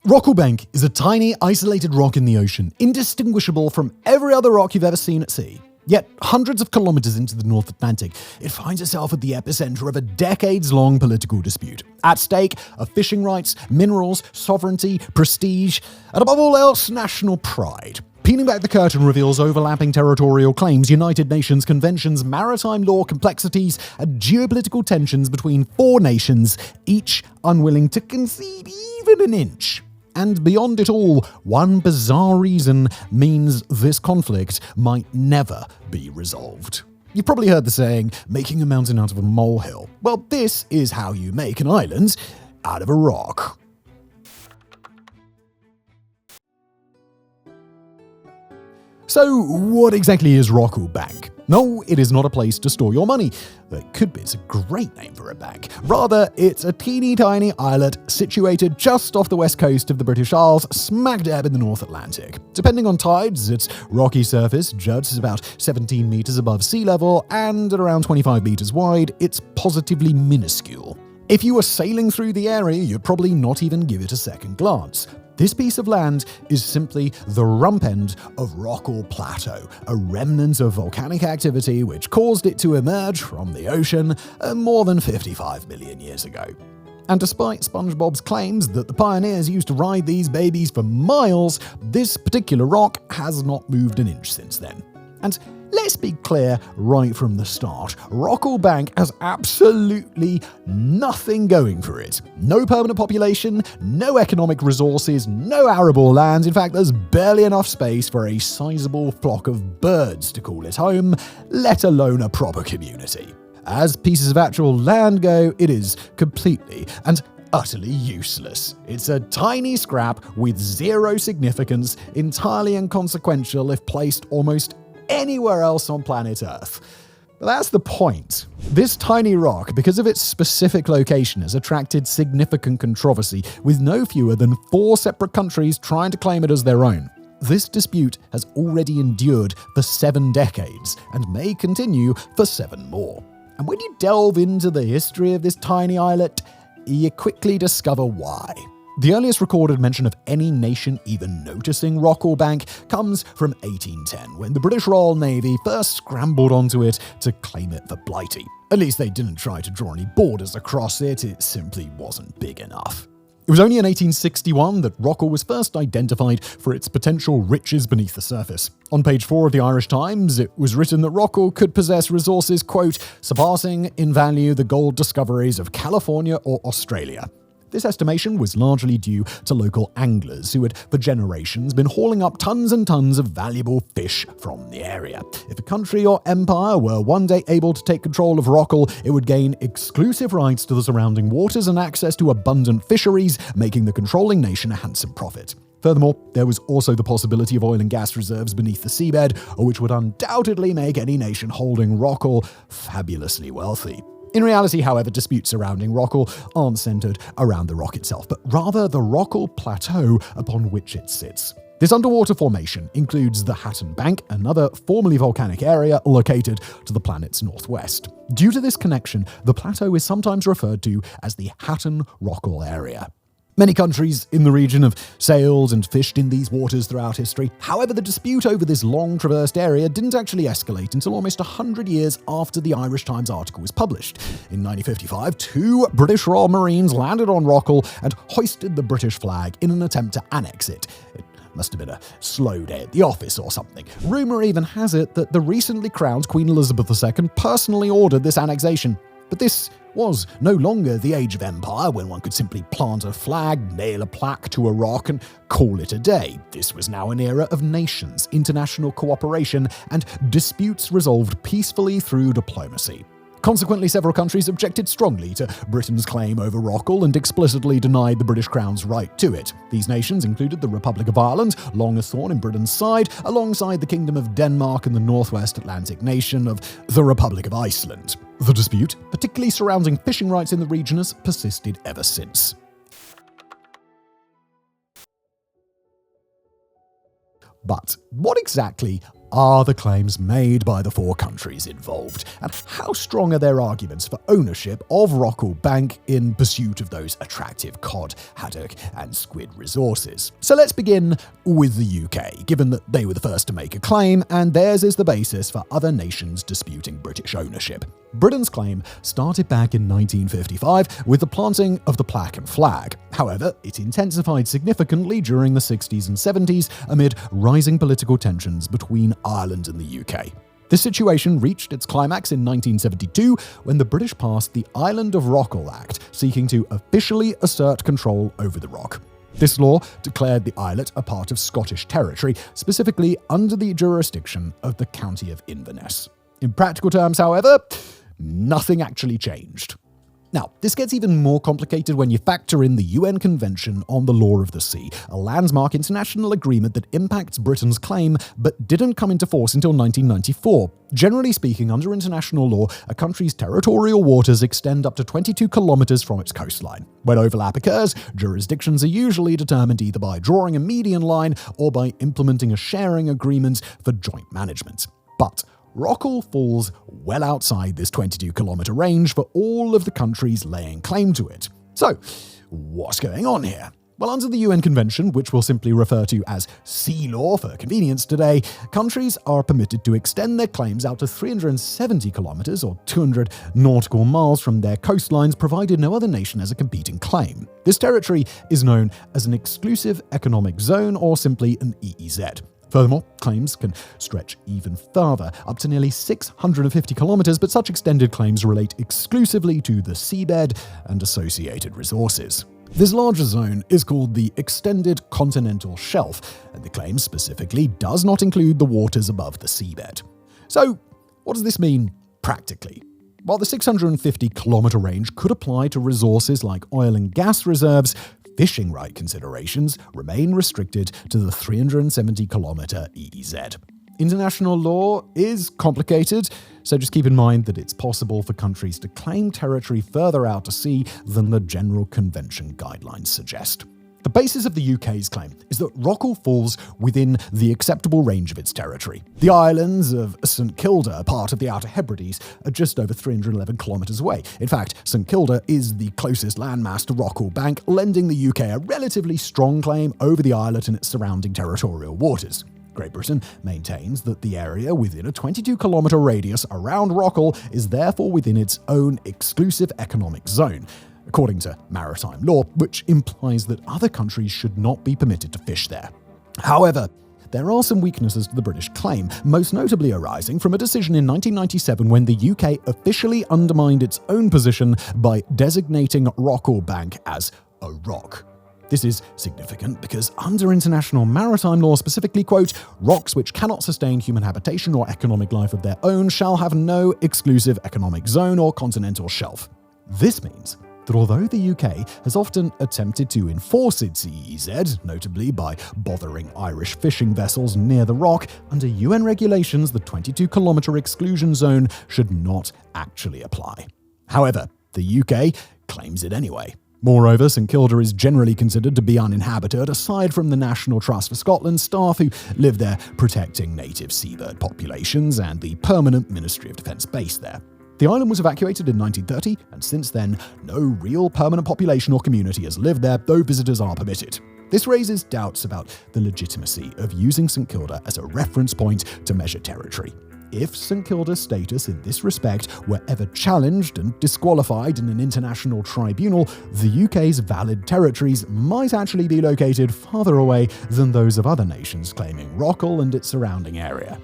Rockall Bank is a tiny, isolated rock in the ocean, indistinguishable from every other rock you've ever seen at sea. Yet, hundreds of kilometers into the North Atlantic, it finds itself at the epicenter of a decades-long political dispute. At stake are fishing rights, minerals, sovereignty, prestige, and above all else, national pride. Peeling back the curtain reveals overlapping territorial claims, United Nations conventions, maritime law complexities, and geopolitical tensions between four nations, each unwilling to concede even an inch. And beyond it all, one bizarre reason means this conflict might never be resolved. You've probably heard the saying, making a mountain out of a molehill. Well, this is how you make an island out of a rock. So, what exactly is Rockall Bank? No, it is not a place to store your money. It could be, it's a great name for a bank. Rather, it's a teeny tiny islet situated just off the west coast of the British Isles, smack dab in the North Atlantic. Depending on tides, its rocky surface juts about 17 meters above sea level, and at around 25 meters wide, it's positively minuscule. If you were sailing through the area, you'd probably not even give it a second glance. This piece of land is simply the rump end of Rockall Plateau, a remnant of volcanic activity which caused it to emerge from the ocean more than 55 million years ago. And despite SpongeBob's claims that the pioneers used to ride these babies for miles, this particular rock has not moved an inch since then. And let's be clear right from the start, Rockall Bank has absolutely nothing going for it. No permanent population, no economic resources, no arable land. In fact, there's barely enough space for a sizable flock of birds to call it home, let alone a proper community. As pieces of actual land go, it is completely and utterly useless. It's a tiny scrap with zero significance, entirely inconsequential if placed almost anywhere else on planet Earth. But that's the point. This tiny rock, because of its specific location, has attracted significant controversy, with no fewer than 4 separate countries trying to claim it as their own. This dispute has already endured for 7 decades, and may continue for 7 more. And when you delve into the history of this tiny islet, you quickly discover why. The earliest recorded mention of any nation even noticing Rockall Bank comes from 1810, when the British Royal Navy first scrambled onto it to claim it for Blighty. At least they didn't try to draw any borders across it, it simply wasn't big enough. It was only in 1861 that Rockall was first identified for its potential riches beneath the surface. On page 4 of the Irish Times, it was written that Rockall could possess resources, quote, surpassing in value the gold discoveries of California or Australia. This estimation was largely due to local anglers who had for generations been hauling up tons and tons of valuable fish from the area. If a country or empire were one day able to take control of Rockall, it would gain exclusive rights to the surrounding waters and access to abundant fisheries, making the controlling nation a handsome profit. Furthermore, there was also the possibility of oil and gas reserves beneath the seabed, which would undoubtedly make any nation holding Rockall fabulously wealthy. In reality, however, disputes surrounding Rockall aren't centered around the rock itself, but rather the Rockall Plateau upon which it sits. This underwater formation includes the Hatton Bank, another formerly volcanic area located to the planet's northwest. Due to this connection, the plateau is sometimes referred to as the Hatton-Rockall area. Many countries in the region have sailed and fished in these waters throughout history. However, the dispute over this long-traversed area didn't actually escalate until almost 100 years after the Irish Times article was published. In 1955, 2 British Royal Marines landed on Rockall and hoisted the British flag in an attempt to annex it. It must have been a slow day at the office or something. Rumour even has it that the recently crowned Queen Elizabeth II personally ordered this annexation. But this was no longer the age of empire, when one could simply plant a flag, nail a plaque to a rock, and call it a day. This was now an era of nations, international cooperation, and disputes resolved peacefully through diplomacy. Consequently, several countries objected strongly to Britain's claim over Rockall and explicitly denied the British Crown's right to it. These nations included the Republic of Ireland, long a thorn in Britain's side, alongside the Kingdom of Denmark and the Northwest Atlantic nation of the Republic of Iceland. The dispute, particularly surrounding fishing rights in the region, has persisted ever since. But what exactly are the claims made by the four countries involved, and how strong are their arguments for ownership of Rockall Bank in pursuit of those attractive cod, haddock, and squid resources? So let's begin with the UK, given that they were the first to make a claim, and theirs is the basis for other nations disputing British ownership. Britain's claim started back in 1955 with the planting of the plaque and flag. However, it intensified significantly during the 60s and 70s amid rising political tensions between Ireland and the UK. This situation reached its climax in 1972 when the British passed the Island of Rockall Act, seeking to officially assert control over the rock. This law declared the islet a part of Scottish territory, specifically under the jurisdiction of the County of Inverness. In practical terms, however, nothing actually changed. Now, this gets even more complicated when you factor in the UN Convention on the Law of the Sea, a landmark international agreement that impacts Britain's claim but didn't come into force until 1994. Generally speaking, under international law, a country's territorial waters extend up to 22 kilometers from its coastline. When overlap occurs, jurisdictions are usually determined either by drawing a median line or by implementing a sharing agreement for joint management. But Rockall falls well outside this 22-kilometer range for all of the countries laying claim to it. So, what's going on here? Well, under the UN Convention, which we'll simply refer to as sea law for convenience today, countries are permitted to extend their claims out to 370 kilometers or 200 nautical miles from their coastlines, provided no other nation has a competing claim. This territory is known as an exclusive economic zone or simply an EEZ. Furthermore, claims can stretch even further, up to nearly 650 kilometers, but such extended claims relate exclusively to the seabed and associated resources. This larger zone is called the Extended Continental Shelf, and the claim specifically does not include the waters above the seabed. So, what does this mean practically? While the 650-kilometer range could apply to resources like oil and gas reserves, fishing right considerations remain restricted to the 370-kilometer EEZ. International law is complicated, so just keep in mind that it's possible for countries to claim territory further out to sea than the General Convention guidelines suggest. The basis of the UK's claim is that Rockall falls within the acceptable range of its territory. The islands of St Kilda, part of the Outer Hebrides, are just over 311 kilometres away. In fact, St Kilda is the closest landmass to Rockall Bank, lending the UK a relatively strong claim over the islet and its surrounding territorial waters. Great Britain maintains that the area within a 22-kilometre radius around Rockall is therefore within its own exclusive economic zone, according to maritime law, which implies that other countries should not be permitted to fish there. However, there are some weaknesses to the British claim, most notably arising from a decision in 1997 when the UK officially undermined its own position by designating Rockall Bank as a rock. This is significant because under international maritime law specifically, quote, rocks which cannot sustain human habitation or economic life of their own shall have no exclusive economic zone or continental shelf. This means that although the UK has often attempted to enforce its EEZ, notably by bothering Irish fishing vessels near the rock, under UN regulations the 22-kilometre exclusion zone should not actually apply. However, the UK claims it anyway. Moreover, St Kilda is generally considered to be uninhabited, aside from the National Trust for Scotland staff who live there protecting native seabird populations and the permanent Ministry of Defence base there. The island was evacuated in 1930, and since then, no real permanent population or community has lived there, though visitors are permitted. This raises doubts about the legitimacy of using St Kilda as a reference point to measure territory. If St Kilda's status in this respect were ever challenged and disqualified in an international tribunal, the UK's valid territories might actually be located farther away than those of other nations claiming Rockall and its surrounding area.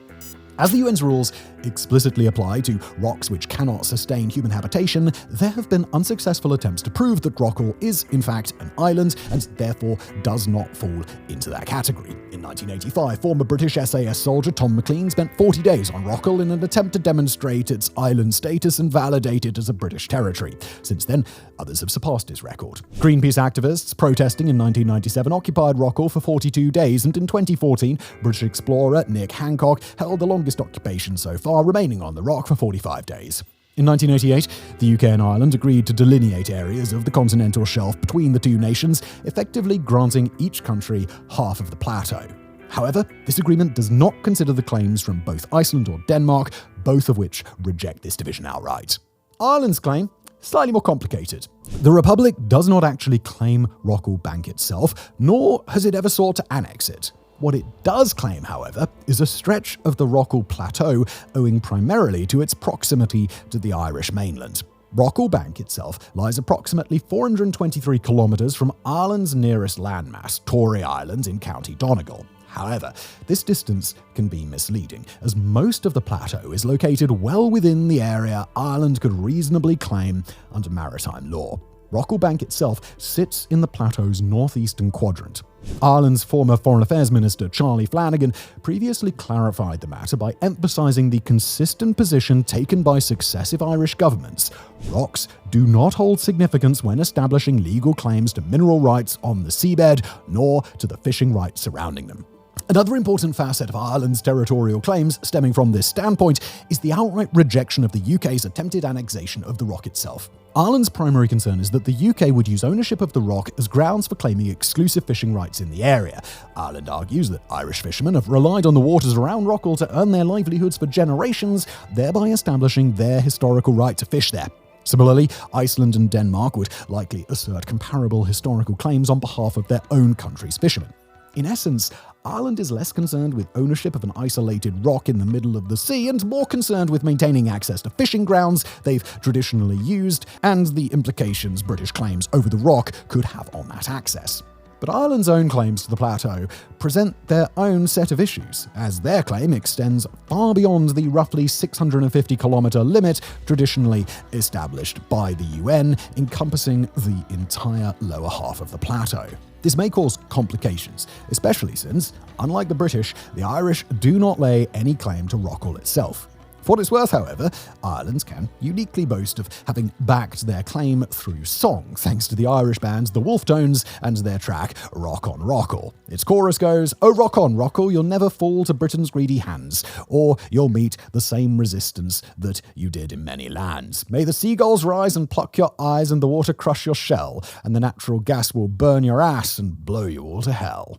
As the UN's rules explicitly apply to rocks which cannot sustain human habitation, there have been unsuccessful attempts to prove that Rockall is, in fact, an island and therefore does not fall into that category. In 1985, former British SAS soldier Tom McLean spent 40 days on Rockall in an attempt to demonstrate its island status and validate it as a British territory. Since then, others have surpassed his record. Greenpeace activists protesting in 1997 occupied Rockall for 42 days, and in 2014, British explorer Nick Hancock held the longest occupation so far, remaining on the rock for 45 days. In 1988, the UK and Ireland agreed to delineate areas of the continental shelf between the two nations, effectively granting each country half of the plateau. However, this agreement does not consider the claims from both Iceland or Denmark, both of which reject this division outright. Ireland's claim, slightly more complicated. The Republic does not actually claim Rockall Bank itself, nor has it ever sought to annex it. What it does claim, however, is a stretch of the Rockall Plateau owing primarily to its proximity to the Irish mainland. Rockall Bank itself lies approximately 423 kilometres from Ireland's nearest landmass, Tory Island in County Donegal. However, this distance can be misleading, as most of the plateau is located well within the area Ireland could reasonably claim under maritime law. Rockall Bank itself sits in the plateau's northeastern quadrant. Ireland's former Foreign Affairs Minister Charlie Flanagan previously clarified the matter by emphasising the consistent position taken by successive Irish governments. Rocks do not hold significance when establishing legal claims to mineral rights on the seabed, nor to the fishing rights surrounding them. Another important facet of Ireland's territorial claims stemming from this standpoint is the outright rejection of the UK's attempted annexation of the rock itself. Ireland's primary concern is that the UK would use ownership of the rock as grounds for claiming exclusive fishing rights in the area. Ireland argues that Irish fishermen have relied on the waters around Rockall to earn their livelihoods for generations, thereby establishing their historical right to fish there. Similarly, Iceland and Denmark would likely assert comparable historical claims on behalf of their own country's fishermen. In essence, Ireland is less concerned with ownership of an isolated rock in the middle of the sea and more concerned with maintaining access to fishing grounds they've traditionally used and the implications British claims over the rock could have on that access. But Ireland's own claims to the plateau present their own set of issues, as their claim extends far beyond the roughly 650-kilometre limit traditionally established by the UN, encompassing the entire lower half of the plateau. This may cause complications, especially since, unlike the British, the Irish do not lay any claim to Rockall itself. For what it's worth, however, Ireland can uniquely boast of having backed their claim through song, thanks to the Irish bands The Wolftones and their track Rock on Rockall. Its chorus goes, "Oh rock on Rockall, you'll never fall to Britain's greedy hands, or you'll meet the same resistance that you did in many lands. May the seagulls rise and pluck your eyes and the water crush your shell, and the natural gas will burn your ass and blow you all to hell."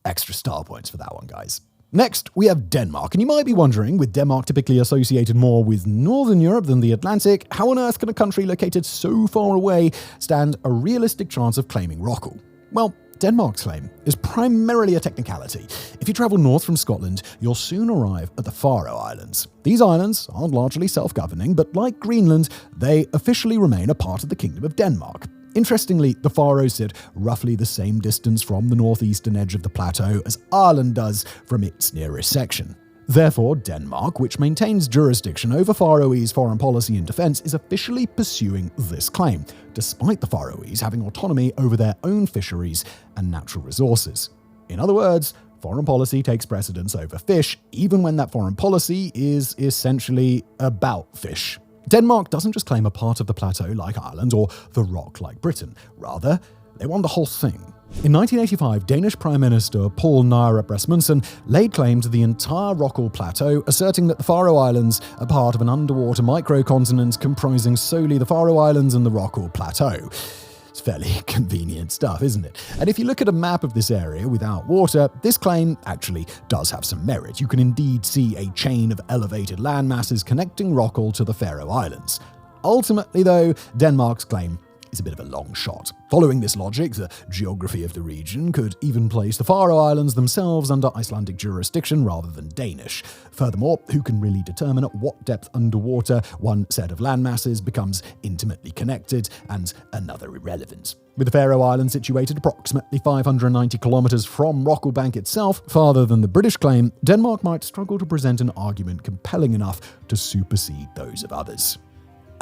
Extra star points for that one, guys. Next, we have Denmark, and you might be wondering, with Denmark typically associated more with Northern Europe than the Atlantic, how on earth can a country located so far away stand a realistic chance of claiming Rockall? Well, Denmark's claim is primarily a technicality. If you travel north from Scotland, you'll soon arrive at the Faroe Islands. These islands are largely self-governing, but like Greenland, they officially remain a part of the Kingdom of Denmark. Interestingly, the Faroes sit roughly the same distance from the northeastern edge of the plateau as Ireland does from its nearest section. Therefore, Denmark, which maintains jurisdiction over Faroese foreign policy and defence, is officially pursuing this claim, despite the Faroese having autonomy over their own fisheries and natural resources. In other words, foreign policy takes precedence over fish, even when that foreign policy is essentially about fish. Denmark doesn't just claim a part of the plateau like Ireland or the rock like Britain. Rather, they want the whole thing. In 1985, Danish Prime Minister Poul Nyrup Rasmussen laid claim to the entire Rockall Plateau, asserting that the Faroe Islands are part of an underwater microcontinent comprising solely the Faroe Islands and the Rockall Plateau. It's fairly convenient stuff, isn't it? And if you look at a map of this area without water, this claim actually does have some merit. You can indeed see a chain of elevated land masses connecting Rockall to the Faroe Islands. Ultimately, though, Denmark's claim is a bit of a long shot. Following this logic, the geography of the region could even place the Faroe Islands themselves under Icelandic jurisdiction rather than Danish. Furthermore, who can really determine at what depth underwater one set of landmasses becomes intimately connected and another irrelevant? With the Faroe Islands situated approximately 590 kilometres from Rockall Bank itself, farther than the British claim, Denmark might struggle to present an argument compelling enough to supersede those of others.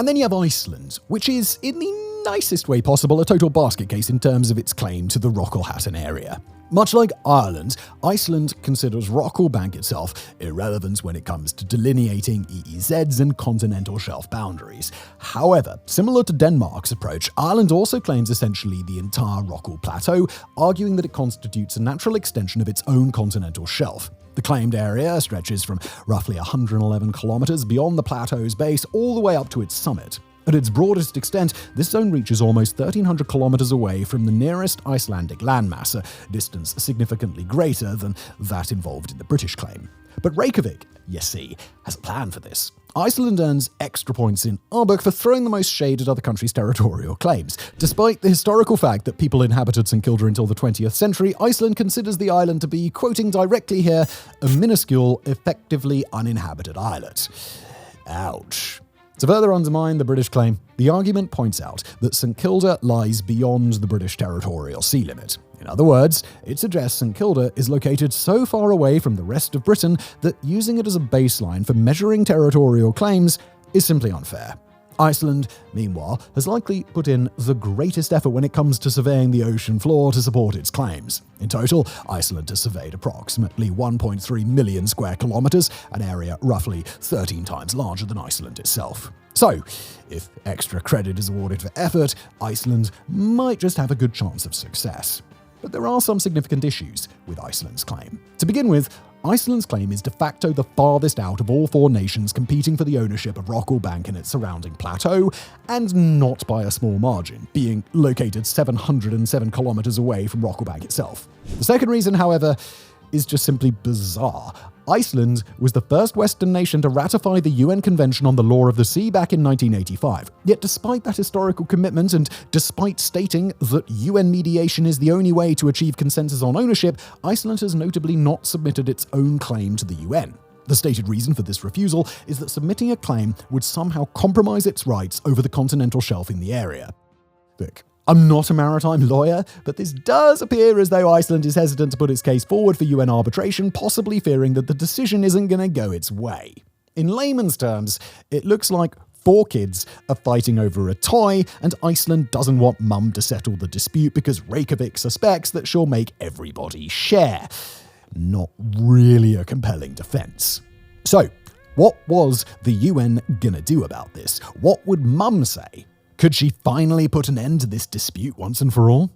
And then you have Iceland, which is, in the nicest way possible, a total basket case in terms of its claim to the Rockall Hatton area. Much like Ireland, Iceland considers Rockall Bank itself irrelevant when it comes to delineating EEZs and continental shelf boundaries. However, similar to Denmark's approach, Ireland also claims essentially the entire Rockall Plateau, arguing that it constitutes a natural extension of its own continental shelf. The claimed area stretches from roughly 111 kilometres beyond the plateau's base all the way up to its summit. At its broadest extent, this zone reaches almost 1,300 kilometers away from the nearest Icelandic landmass, a distance significantly greater than that involved in the British claim. But Reykjavik, you see, has a plan for this. Iceland earns extra points in our book for throwing the most shade at other countries' territorial claims. Despite the historical fact that people inhabited St Kilda until the 20th century, Iceland considers the island to be, quoting directly here, a minuscule, effectively uninhabited islet. Ouch. To further undermine the British claim, the argument points out that St Kilda lies beyond the British territorial sea limit. In other words, it suggests St Kilda is located so far away from the rest of Britain that using it as a baseline for measuring territorial claims is simply unfair. Iceland, meanwhile, has likely put in the greatest effort when it comes to surveying the ocean floor to support its claims. In total, Iceland has surveyed approximately 1.3 million square kilometers, an area roughly 13 times larger than Iceland itself. So, if extra credit is awarded for effort, Iceland might just have a good chance of success. But there are some significant issues with Iceland's claim. To begin with, Iceland's claim is de facto the farthest out of all four nations competing for the ownership of Rockall Bank and its surrounding plateau, and not by a small margin, being located 707 kilometers away from Rockall Bank itself. The second reason, however, is just simply bizarre. Iceland was the first Western nation to ratify the UN Convention on the Law of the Sea back in 1985. Yet despite that historical commitment, and despite stating that UN mediation is the only way to achieve consensus on ownership, Iceland has notably not submitted its own claim to the UN. The stated reason for this refusal is that submitting a claim would somehow compromise its rights over the continental shelf in the area. Look, I'm not a maritime lawyer, but this does appear as though Iceland is hesitant to put its case forward for UN arbitration, possibly fearing that the decision isn't going to go its way. In layman's terms, it looks like four kids are fighting over a toy, and Iceland doesn't want Mum to settle the dispute because Reykjavik suspects that she'll make everybody share. Not really a compelling defense. So, what was the UN gonna do about this? What would Mum say? Could she finally put an end to this dispute once and for all?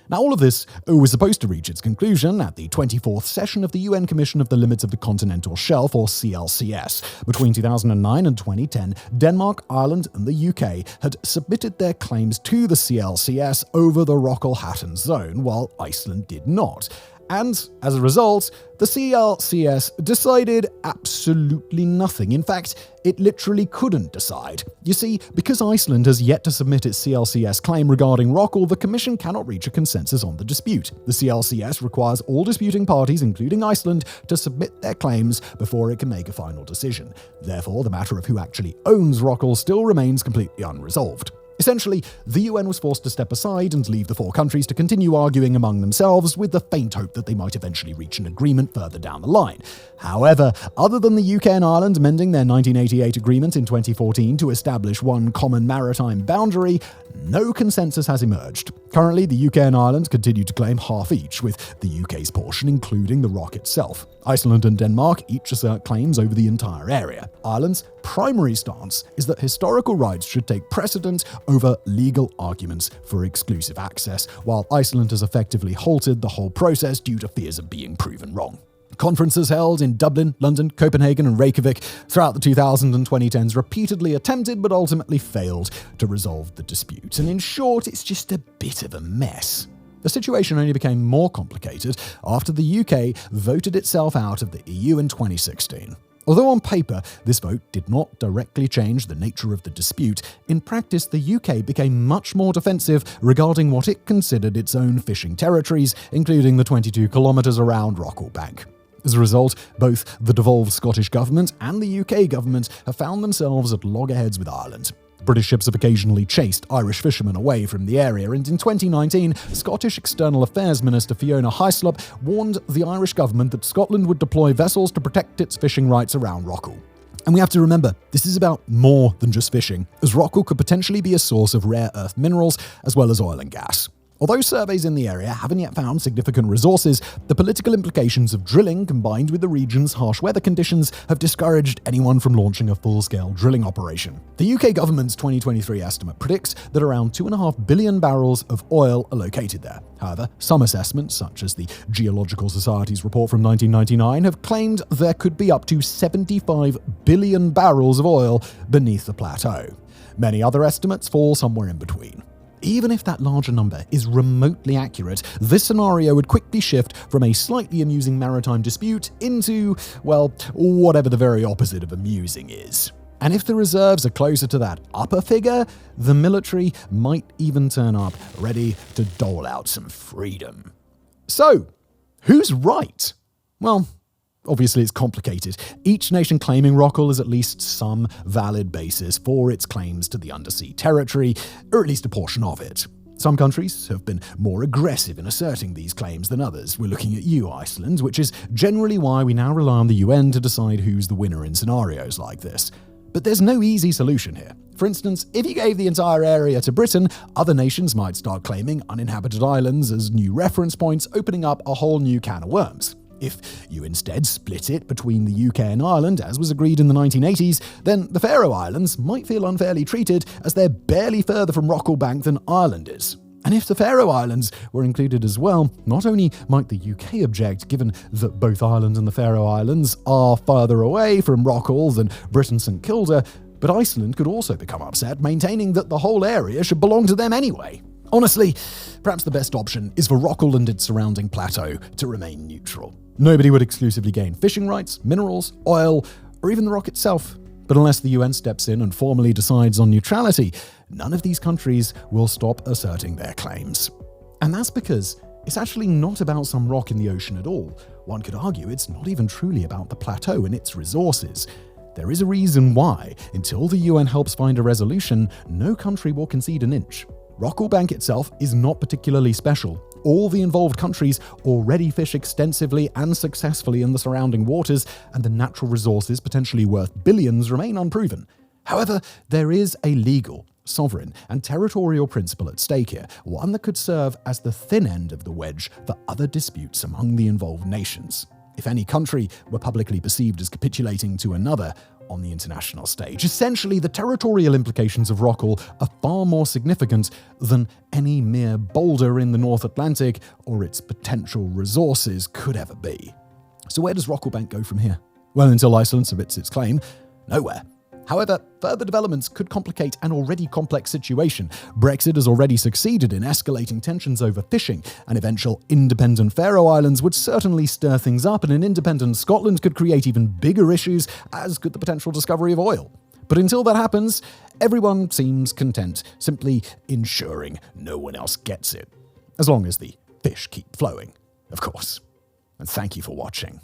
Now, all of this was supposed to reach its conclusion at the 24th session of the UN Commission of the Limits of the Continental Shelf, or CLCS. Between 2009 and 2010, Denmark, Ireland, and the UK had submitted their claims to the CLCS over the Rockall zone, while Iceland did not. And, as a result, the CLCS decided absolutely nothing. In fact, it literally couldn't decide. You see, because Iceland has yet to submit its CLCS claim regarding Rockall, the Commission cannot reach a consensus on the dispute. The CLCS requires all disputing parties, including Iceland, to submit their claims before it can make a final decision. Therefore, the matter of who actually owns Rockall still remains completely unresolved. Essentially, the UN was forced to step aside and leave the four countries to continue arguing among themselves with the faint hope that they might eventually reach an agreement further down the line. However, other than the UK and Ireland amending their 1988 agreement in 2014 to establish one common maritime boundary, no consensus has emerged. Currently, the UK and Ireland continue to claim half each, with the UK's portion including the rock itself. Iceland and Denmark each assert claims over the entire area. Ireland's primary stance is that historical rights should take precedent over legal arguments for exclusive access, while Iceland has effectively halted the whole process due to fears of being proven wrong. Conferences held in Dublin, London, Copenhagen, and Reykjavik throughout the 2000s and 2010s repeatedly attempted but ultimately failed to resolve the dispute. And in short, it's just a bit of a mess. The situation only became more complicated after the UK voted itself out of the EU in 2016. Although on paper, this vote did not directly change the nature of the dispute, in practice the UK became much more defensive regarding what it considered its own fishing territories, including the 22 kilometres around Rockall Bank. As a result, both the devolved Scottish government and the UK government have found themselves at loggerheads with Ireland. British ships have occasionally chased Irish fishermen away from the area, and in 2019, Scottish External Affairs Minister Fiona Hyslop warned the Irish government that Scotland would deploy vessels to protect its fishing rights around Rockall. And we have to remember, this is about more than just fishing, as Rockall could potentially be a source of rare earth minerals as well as oil and gas. Although surveys in the area haven't yet found significant resources, the political implications of drilling combined with the region's harsh weather conditions have discouraged anyone from launching a full-scale drilling operation. The UK government's 2023 estimate predicts that around 2.5 billion barrels of oil are located there. However, some assessments, such as the Geological Society's report from 1999, have claimed there could be up to 75 billion barrels of oil beneath the plateau. Many other estimates fall somewhere in between. Even if that larger number is remotely accurate, this scenario would quickly shift from a slightly amusing maritime dispute into, well, whatever the very opposite of amusing is. And if the reserves are closer to that upper figure, the military might even turn up ready to dole out some freedom. So, who's right? Well, obviously it's complicated. Each nation claiming Rockall has at least some valid basis for its claims to the undersea territory, or at least a portion of it. Some countries have been more aggressive in asserting these claims than others. We're looking at you, Iceland, which is generally why we now rely on the UN to decide who's the winner in scenarios like this. But there's no easy solution here. For instance, if you gave the entire area to Britain, other nations might start claiming uninhabited islands as new reference points, opening up a whole new can of worms. If you instead split it between the UK and Ireland, as was agreed in the 1980s, then the Faroe Islands might feel unfairly treated as they're barely further from Rockall Bank than Ireland is. And if the Faroe Islands were included as well, not only might the UK object, given that both Ireland and the Faroe Islands are further away from Rockall than Britain St Kilda, but Iceland could also become upset, maintaining that the whole area should belong to them anyway. Honestly, perhaps the best option is for Rockall and its surrounding plateau to remain neutral. Nobody would exclusively gain fishing rights, minerals, oil, or even the rock itself. But unless the UN steps in and formally decides on neutrality, none of these countries will stop asserting their claims. And that's because it's actually not about some rock in the ocean at all. One could argue it's not even truly about the plateau and its resources. There is a reason why, until the UN helps find a resolution, no country will concede an inch. Rockall Bank itself is not particularly special. All the involved countries already fish extensively and successfully in the surrounding waters, and the natural resources potentially worth billions remain unproven. However, there is a legal, sovereign, and territorial principle at stake here, one that could serve as the thin end of the wedge for other disputes among the involved nations. If any country were publicly perceived as capitulating to another on the international stage, essentially the territorial implications of Rockall are far more significant than any mere boulder in the North Atlantic or its potential resources could ever be. So where does Rockall Bank go from here? Well, until Iceland submits its claim, nowhere. However, further developments could complicate an already complex situation. Brexit has already succeeded in escalating tensions over fishing. An eventual independent Faroe Islands would certainly stir things up, and an independent Scotland could create even bigger issues, as could the potential discovery of oil. But until that happens, everyone seems content, simply ensuring no one else gets it. As long as the fish keep flowing, of course. And thank you for watching.